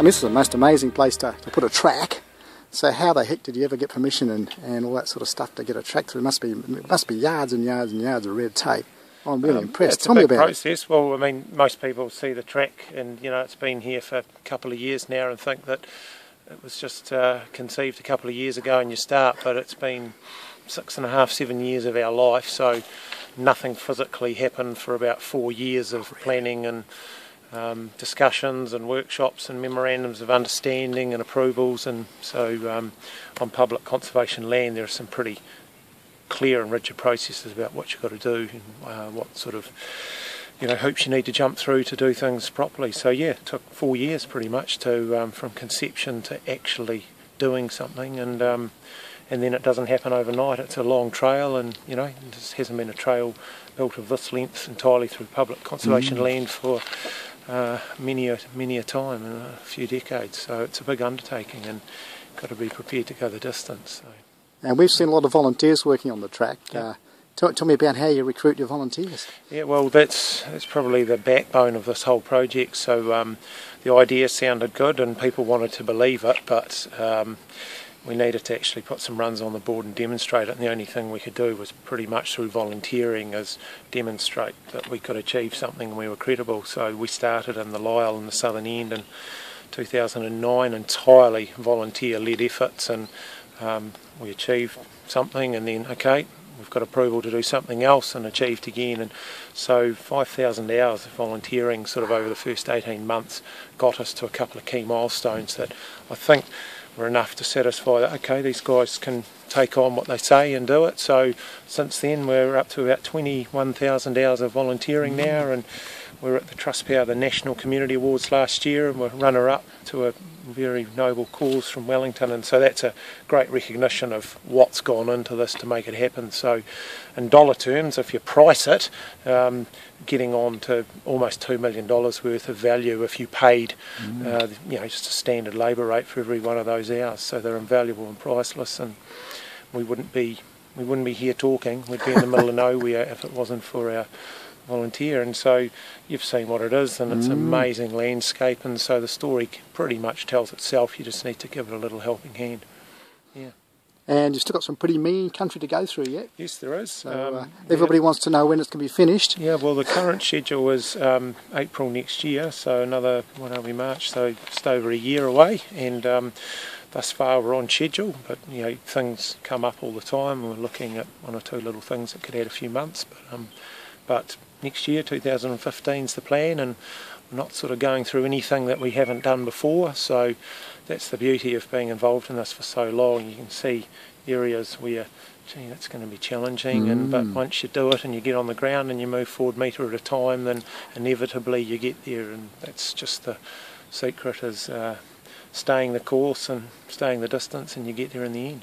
this is the most amazing place to put a track. So how the heck did you ever get permission and all that sort of stuff to get a track through? It must be yards and yards and yards of red tape. I'm really impressed. Tell me about it. It's a big process. Well, I mean, most people see the track and, you know, it's been here for a couple of years now and think that it was just conceived a couple of years ago and you start, but it's been 6.5, 7 years of our life, so nothing physically happened for about 4 years of planning and discussions and workshops and memorandums of understanding and approvals. And so on public conservation land there are some pretty clear and rigid processes about what you've got to do and what sort of, you know, hoops you need to jump through to do things properly. So yeah, it took 4 years pretty much to from conception to actually doing something, and then it doesn't happen overnight. It's a long trail, and you know, there hasn't been a trail built of this length entirely through public conservation land for many a time in a few decades. So it's a big undertaking and got to be prepared to go the distance. So. And we've seen a lot of volunteers working on the track. Yeah. Tell me about how you recruit your volunteers. Yeah, well, that's probably the backbone of this whole project. So the idea sounded good and people wanted to believe it, but we needed to actually put some runs on the board and demonstrate it, and the only thing we could do was pretty much through volunteering is demonstrate that we could achieve something and we were credible. So we started in the Lyell in the southern end in 2009, entirely volunteer-led efforts, and we achieved something, and then okay, we've got approval to do something else, and achieved again. And so 5,000 hours of volunteering sort of over the first 18 months got us to a couple of key milestones that I think were enough to satisfy that, okay, these guys can take on what they say and do it. So since then we're up to about 21,000 hours of volunteering now, and we're at the Trustpower, the National Community Awards last year, and we're runner-up to a very noble cause from Wellington, and so that's a great recognition of what's gone into this to make it happen. So in dollar terms, if you price it, getting on to almost $2 million worth of value if you paid you know, just a standard labour rate for every one of those hours. So they're invaluable and priceless, and we wouldn't be here talking. We'd be in the middle of nowhere if it wasn't for our volunteer. And so you've seen what it is, and it's an amazing landscape, and so the story pretty much tells itself. You just need to give it a little helping hand. Yeah. And you've still got some pretty mean country to go through yet. Yes, there is. So everybody wants to know when it's going to be finished. Yeah, well, the current schedule is April next year, so another, what are we, March, so just over a year away, and thus far we're on schedule, but you know, things come up all the time. We're looking at one or two little things that could add a few months, but next year, 2015 is the plan, and we're not sort of going through anything that we haven't done before, so that's the beauty of being involved in this for so long. You can see areas where, gee, that's going to be challenging, but once you do it and you get on the ground and you move forward metre at a time, then inevitably you get there, and that's just the secret, is staying the course and staying the distance, and you get there in the end.